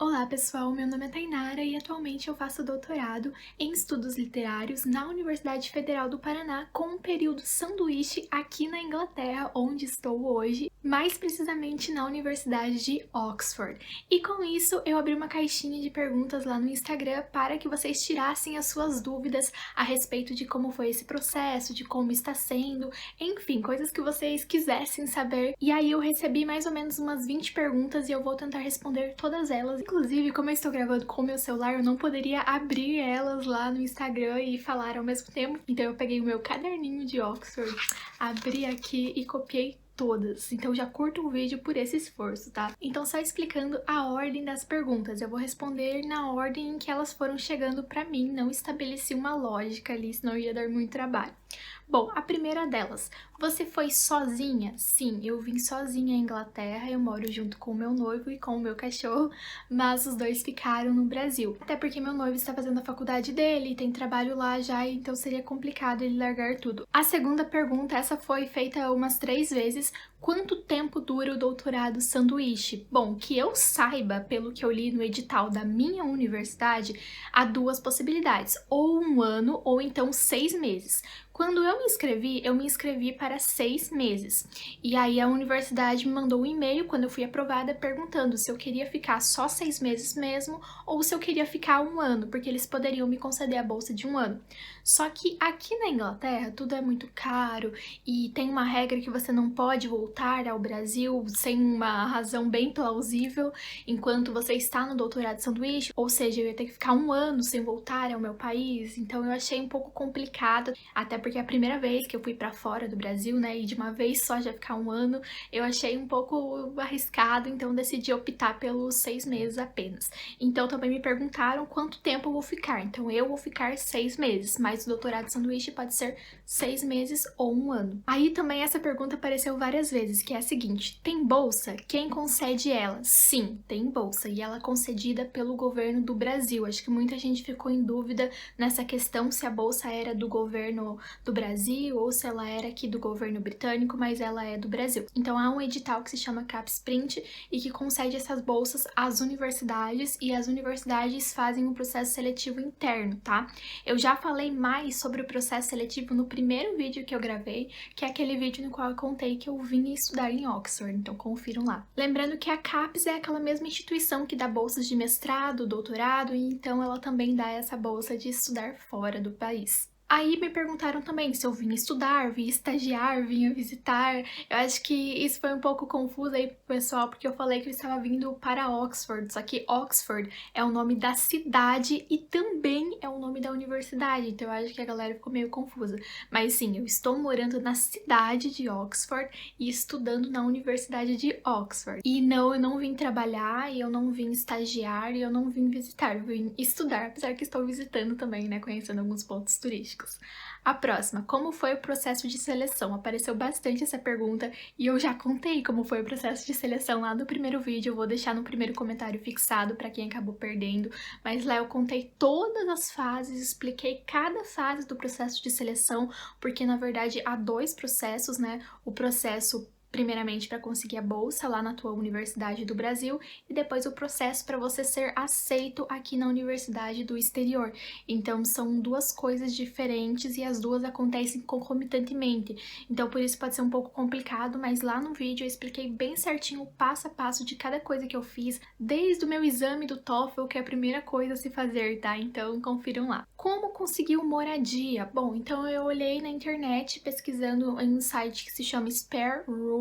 Olá pessoal, meu nome é Tainara e atualmente eu faço doutorado em estudos literários na Universidade Federal do Paraná com um período sanduíche aqui na Inglaterra, onde estou hoje, mais precisamente na Universidade de Oxford. E com isso eu abri uma caixinha de perguntas lá no Instagram para que vocês tirassem as suas dúvidas a respeito de como foi esse processo, de como está sendo, enfim, coisas que vocês quisessem saber. E aí eu recebi mais ou menos umas 20 perguntas e eu vou tentar responder todas elas. Inclusive, como eu estou gravando com o meu celular, eu não poderia abrir elas lá no Instagram e falar ao mesmo tempo. Então eu peguei o meu caderninho de Oxford, abri aqui e copiei todas. Então já curta o vídeo por esse esforço, tá? Então só explicando a ordem das perguntas, eu vou responder na ordem em que elas foram chegando pra mim, não estabeleci uma lógica ali, senão ia dar muito trabalho. Bom, a primeira delas, você foi sozinha? Sim, eu vim sozinha à Inglaterra, eu moro junto com o meu noivo e com o meu cachorro, mas os dois ficaram no Brasil. Até porque meu noivo está fazendo a faculdade dele, tem trabalho lá já, então seria complicado ele largar tudo. A segunda pergunta, essa foi feita umas 3 vezes, quanto tempo dura o doutorado sanduíche? Bom, que eu saiba, pelo que eu li no edital da minha universidade, há duas possibilidades, ou 1 ano ou então 6 meses. Quando eu me inscrevi para 6 meses. E aí a universidade me mandou um e-mail, quando eu fui aprovada, perguntando se eu queria ficar só 6 meses mesmo, ou se eu queria ficar 1 ano, porque eles poderiam me conceder a bolsa de 1 ano. Só que aqui na Inglaterra, tudo é muito caro, e tem uma regra que você não pode voltar ao Brasil sem uma razão bem plausível, enquanto você está no doutorado de sanduíche, ou seja, eu ia ter que ficar 1 ano sem voltar ao meu país, então eu achei um pouco complicado, até porque é a primeira vez que eu fui pra fora do Brasil, né, e de uma vez só já ficar 1 ano, eu achei um pouco arriscado, então decidi optar pelos 6 meses apenas. Então também me perguntaram quanto tempo eu vou ficar, então eu vou ficar 6 meses, mas o doutorado de sanduíche pode ser 6 meses ou 1 ano. Aí também essa pergunta apareceu várias vezes, que é a seguinte, tem bolsa? Quem concede ela? Sim, tem bolsa, e ela é concedida pelo governo do Brasil. Acho que muita gente ficou em dúvida nessa questão se a bolsa era do governo do Brasil ou se ela era aqui do governo britânico, mas ela é do Brasil. Então há um edital que se chama CapSprint e que concede essas bolsas às universidades, e as universidades fazem um processo seletivo interno, tá? Eu já falei mais sobre o processo seletivo no primeiro vídeo que eu gravei, que é aquele vídeo no qual eu contei que eu vim estudar em Oxford, então confiram lá. Lembrando que a CAPES é aquela mesma instituição que dá bolsas de mestrado, doutorado, e então ela também dá essa bolsa de estudar fora do país. Aí me perguntaram também se eu vim estudar, vim estagiar, vinha visitar. Eu acho que isso foi um pouco confuso aí pro pessoal, porque eu falei que eu estava vindo para Oxford, só que Oxford é o nome da cidade e também é o nome da universidade, então eu acho que a galera ficou meio confusa. Mas sim, eu estou morando na cidade de Oxford e estudando na Universidade de Oxford. E não, eu não vim trabalhar, e eu não vim estagiar, e eu não vim visitar, eu vim estudar, apesar que estou visitando também, né, conhecendo alguns pontos turísticos. A próxima, como foi o processo de seleção? Apareceu bastante essa pergunta e eu já contei como foi o processo de seleção lá no primeiro vídeo, eu vou deixar no primeiro comentário fixado para quem acabou perdendo, mas lá eu contei todas as fases, expliquei cada fase do processo de seleção, porque na verdade há 2 processos, né? O processo primeiramente para conseguir a bolsa lá na tua universidade do Brasil e depois o processo para você ser aceito aqui na universidade do exterior. Então são 2 coisas diferentes e as 2 acontecem concomitantemente. Então por isso pode ser um pouco complicado, mas lá no vídeo eu expliquei bem certinho o passo a passo de cada coisa que eu fiz, desde o meu exame do TOEFL, que é a primeira coisa a se fazer, tá? Então confiram lá. Como conseguiu moradia? Bom, então eu olhei na internet pesquisando em um site que se chama Spare Room,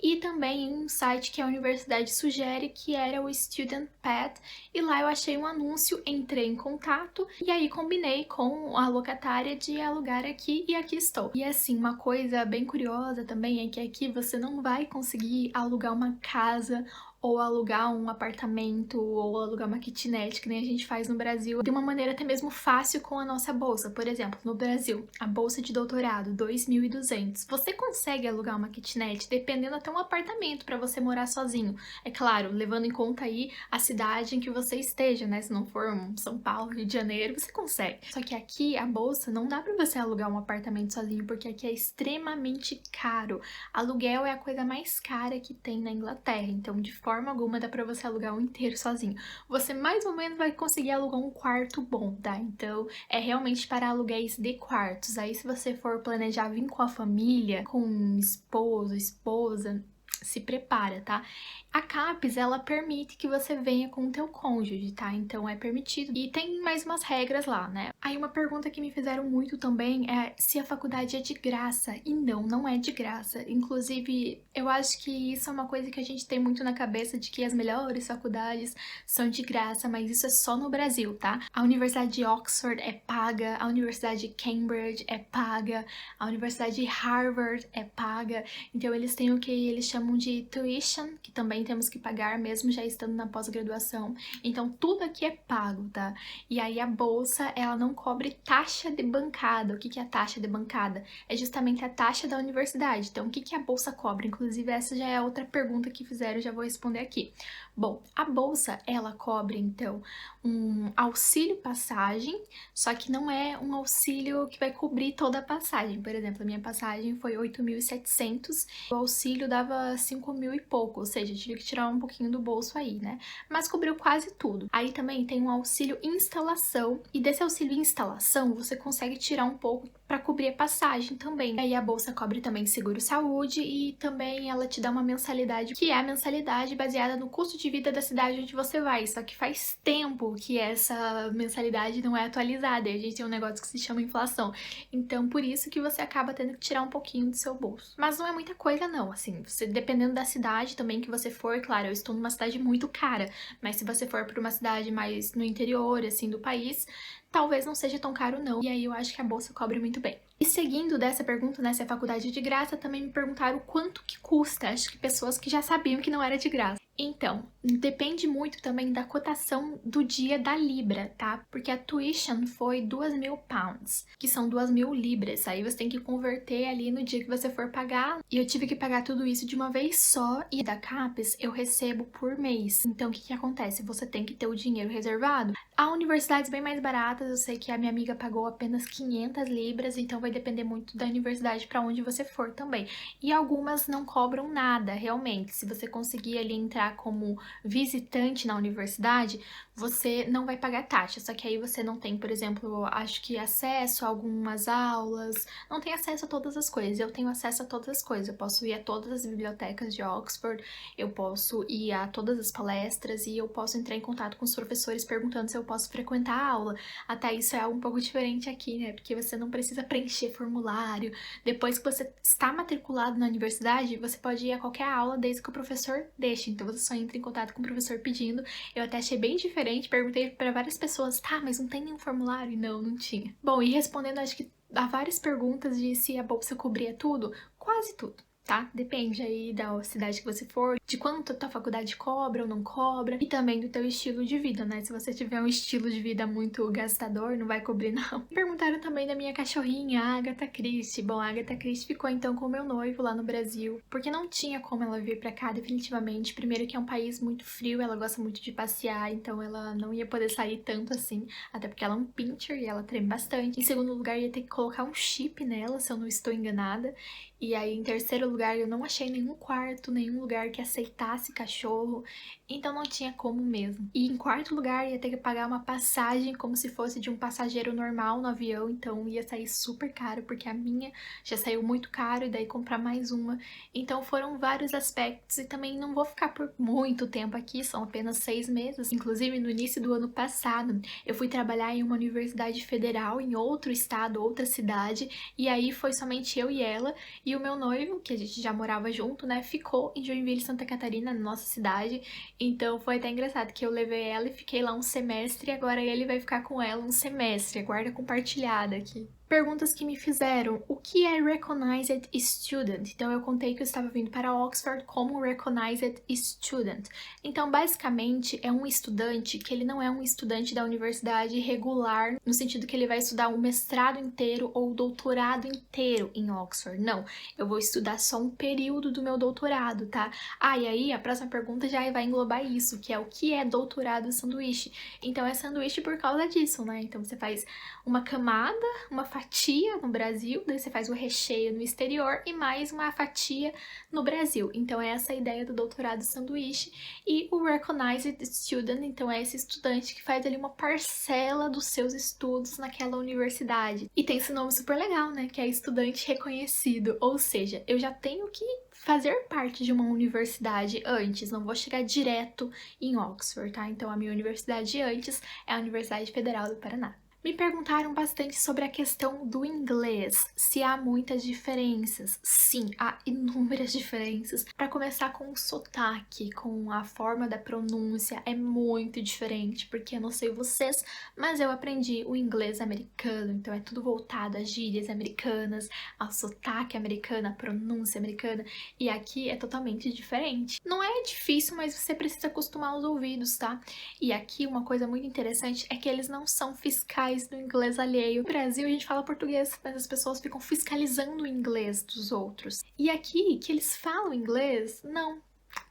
e também em um site que a universidade sugere, que era o Student Path, e lá eu achei um anúncio, entrei em contato e aí combinei com a locatária de alugar aqui e aqui estou. E assim, uma coisa bem curiosa também é que aqui você não vai conseguir alugar uma casa ou alugar um apartamento, ou alugar uma kitnet, que nem a gente faz no Brasil, de uma maneira até mesmo fácil com a nossa bolsa. Por exemplo, no Brasil, a bolsa de doutorado, 2.200. Você consegue alugar uma kitnet, dependendo até um apartamento para você morar sozinho. É claro, levando em conta aí a cidade em que você esteja, né? Se não for São Paulo, Rio de Janeiro, você consegue. Só que aqui, a bolsa, não dá para você alugar um apartamento sozinho, porque aqui é extremamente caro. Aluguel é a coisa mais cara que tem na Inglaterra, então de forma alguma dá pra você alugar um inteiro sozinho. Você mais ou menos vai conseguir alugar um quarto bom, tá? Então, é realmente para aluguéis de quartos. Aí, se você for planejar vir com a família, com esposo, esposa, se prepara, tá? A CAPES, ela permite que você venha com o teu cônjuge, tá? Então é permitido. E tem mais umas regras lá, né? Aí uma pergunta que me fizeram muito também é se a faculdade é de graça. E não, não é de graça. Inclusive, eu acho que isso é uma coisa que a gente tem muito na cabeça de que as melhores faculdades são de graça, mas isso é só no Brasil, tá? A Universidade de Oxford é paga, a Universidade de Cambridge é paga, a Universidade de Harvard é paga. Então eles têm o que eles chamam de tuition, que também temos que pagar mesmo já estando na pós-graduação. Então tudo aqui é pago, tá? E aí a bolsa, ela não cobre taxa de bancada. O que é a taxa de bancada? É justamente a taxa da universidade. Então o que a bolsa cobre? Inclusive essa já é outra pergunta que fizeram, já vou responder aqui. Bom, a bolsa, ela cobre então um auxílio passagem, só que não é um auxílio que vai cobrir toda a passagem. Por exemplo, a minha passagem foi 8.700, o auxílio dava 5.000 e pouco, ou seja, tive que tirar um pouquinho do bolso aí, né? Mas cobriu quase tudo. Aí também tem um auxílio instalação, e desse auxílio instalação você consegue tirar um pouco para cobrir a passagem também. Aí a bolsa cobre também seguro-saúde e também ela te dá uma mensalidade, que é a mensalidade baseada no custo de vida da cidade onde você vai. Só que faz tempo que essa mensalidade não é atualizada e a gente tem um negócio que se chama inflação. Então por isso que você acaba tendo que tirar um pouquinho do seu bolso. Mas não é muita coisa não, assim, você, dependendo da cidade também que você for, claro, eu estou numa cidade muito cara, mas se você for para uma cidade mais no interior, assim, do país, talvez não seja tão caro não, e aí eu acho que a bolsa cobre muito bem. E seguindo dessa pergunta, né, se a faculdade é de graça, também me perguntaram quanto que custa, acho que pessoas que já sabiam que não era de graça. Então, depende muito também da cotação do dia da libra, tá? Porque a tuition foi 2.000 pounds, que são 2.000 libras. Aí você tem que converter ali no dia que você for pagar. E eu tive que pagar tudo isso de uma vez só. E da CAPES eu recebo por mês. Então, o que acontece? Você tem que ter o dinheiro reservado. Há universidades bem mais baratas. Eu sei que a minha amiga pagou apenas 500 libras. Então, vai depender muito da universidade para onde você for também. E algumas não cobram nada, realmente. Se você conseguir ali entrar como visitante na universidade, você não vai pagar taxa, só que aí você não tem, por exemplo, acho que acesso a algumas aulas, não tem acesso a todas as coisas. Eu tenho acesso a todas as coisas, eu posso ir a todas as bibliotecas de Oxford, eu posso ir a todas as palestras e eu posso entrar em contato com os professores perguntando se eu posso frequentar a aula. Até isso é algo um pouco diferente aqui, né, porque você não precisa preencher formulário. Depois que você está matriculado na universidade, você pode ir a qualquer aula desde que o professor deixe, então você só entra em contato com o professor pedindo. Eu até achei bem diferente, perguntei para várias pessoas, tá, mas não tem nenhum formulário? Não, não tinha. Bom, e respondendo, acho que a várias perguntas de se a bolsa cobria tudo, quase tudo, tá? Depende aí da cidade que você for, de quanto a tua faculdade cobra ou não cobra, e também do teu estilo de vida, né? Se você tiver um estilo de vida muito gastador, não vai cobrir não. Perguntaram também da minha cachorrinha, a Agatha Christie. Bom, a Agatha Christie ficou então com o meu noivo lá no Brasil, porque não tinha como ela vir pra cá definitivamente. Primeiro que é um país muito frio, ela gosta muito de passear, então ela não ia poder sair tanto assim, até porque ela é um pincher e ela treme bastante. Em segundo lugar, ia ter que colocar um chip nela, se eu não estou enganada. E aí, em terceiro lugar, eu não achei nenhum quarto, nenhum lugar que aceitasse cachorro, então não tinha como mesmo. E em quarto lugar, ia ter que pagar uma passagem como se fosse de um passageiro normal no avião, então ia sair super caro, porque a minha já saiu muito caro, e daí comprar mais uma. Então foram vários aspectos, e também não vou ficar por muito tempo aqui, são apenas 6 meses. Inclusive, no início do ano passado, eu fui trabalhar em uma universidade federal, em outro estado, outra cidade, e aí foi somente eu e ela. E o meu noivo, que a gente já morava junto, né, ficou em Joinville, Santa Catarina, na nossa cidade. Então foi até engraçado que eu levei ela e fiquei lá um semestre, e agora ele vai ficar com ela um semestre. Guarda compartilhada aqui. Perguntas que me fizeram: o que é Recognized Student? Então eu contei que eu estava vindo para Oxford como Recognized Student. Então basicamente é um estudante que ele não é um estudante da universidade regular, no sentido que ele vai estudar um mestrado inteiro ou doutorado inteiro em Oxford. Não, eu vou estudar só um período do meu doutorado, tá? Ah, e aí a próxima pergunta já vai englobar isso, que é o que é doutorado sanduíche. Então é sanduíche por causa disso, né? Então você faz uma camada, uma fatia no Brasil, daí você faz o recheio no exterior e mais uma fatia no Brasil. Então é essa a ideia do doutorado sanduíche. E o Recognized Student, então é esse estudante que faz ali uma parcela dos seus estudos naquela universidade. E tem esse nome super legal, né, que é estudante reconhecido, ou seja, eu já tenho que fazer parte de uma universidade antes, não vou chegar direto em Oxford, tá? Então a minha universidade antes é a Universidade Federal do Paraná. Me perguntaram bastante sobre a questão do inglês, se há muitas diferenças. Sim, há inúmeras diferenças. Para começar com o sotaque, com a forma da pronúncia, é muito diferente, porque eu não sei vocês, mas eu aprendi o inglês americano, então é tudo voltado às gírias americanas, ao sotaque americano, à pronúncia americana, e aqui é totalmente diferente. Não é difícil, mas você precisa acostumar os ouvidos, tá? E aqui uma coisa muito interessante é que eles não são fiscais do inglês alheio. No Brasil a gente fala português, mas as pessoas ficam fiscalizando o inglês dos outros. E aqui, que eles falam inglês, não.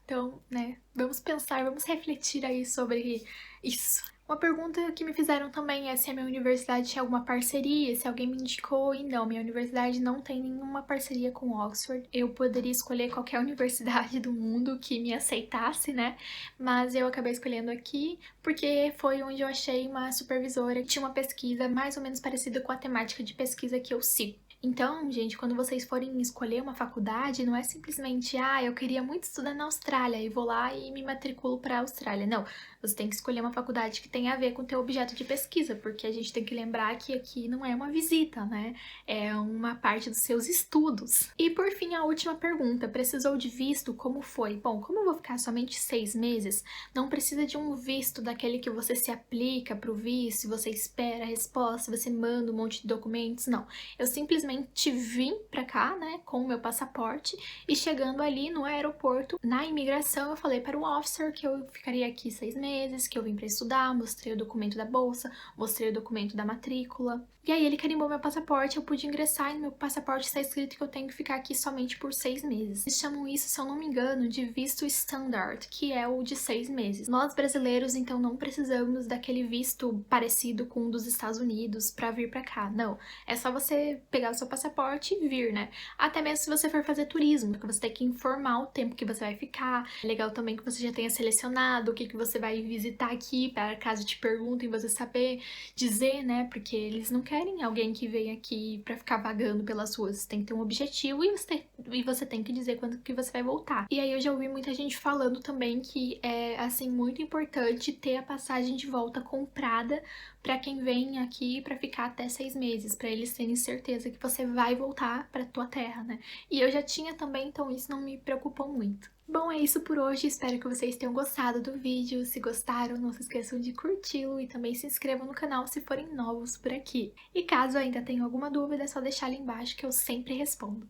Então, né, vamos pensar, vamos refletir aí sobre isso. Uma pergunta que me fizeram também é se a minha universidade tinha alguma parceria, se alguém me indicou, e não, minha universidade não tem nenhuma parceria com Oxford. Eu poderia escolher qualquer universidade do mundo que me aceitasse, né? Mas eu acabei escolhendo aqui porque foi onde eu achei uma supervisora que tinha uma pesquisa mais ou menos parecida com a temática de pesquisa que eu sigo. Então, gente, quando vocês forem escolher uma faculdade, não é simplesmente, eu queria muito estudar na Austrália e vou lá e me matriculo para a Austrália. Não, você tem que escolher uma faculdade que tenha a ver com o teu objeto de pesquisa, porque a gente tem que lembrar que aqui não é uma visita, né? É uma parte dos seus estudos. E por fim, a última pergunta, precisou de visto? Como foi? Bom, como eu vou ficar somente 6 meses, não precisa de um visto daquele que você se aplica para o visto, você espera a resposta, você manda um monte de documentos, não. Eu simplesmente vim pra cá, né, com o meu passaporte, e chegando ali no aeroporto, na imigração, eu falei para o officer que eu ficaria aqui 6 meses, que eu vim pra estudar, mostrei o documento da bolsa, mostrei o documento da matrícula. E aí ele carimbou meu passaporte, eu pude ingressar e no meu passaporte está escrito que eu tenho que ficar aqui somente por 6 meses. Eles chamam isso, se eu não me engano, de visto standard, que é o de 6 meses. Nós brasileiros, então, não precisamos daquele visto parecido com o dos Estados Unidos para vir para cá, não. É só você pegar o seu passaporte e vir, né? Até mesmo se você for fazer turismo, porque você tem que informar o tempo que você vai ficar. É legal também que você já tenha selecionado o que você vai visitar aqui, para caso te perguntem, você saber dizer, né? Porque eles não querem alguém que vem aqui pra ficar vagando pelas ruas. Você tem que ter um objetivo e você tem que dizer quando que você vai voltar. E aí eu já ouvi muita gente falando também que é, assim, muito importante ter a passagem de volta comprada pra quem vem aqui pra ficar até 6 meses, pra eles terem certeza que você vai voltar pra tua terra, né? E eu já tinha também, então isso não me preocupou muito. Bom, é isso por hoje, espero que vocês tenham gostado do vídeo. Se gostaram, não se esqueçam de curti-lo e também se inscrevam no canal se forem novos por aqui. E caso ainda tenham alguma dúvida, é só deixar ali embaixo que eu sempre respondo.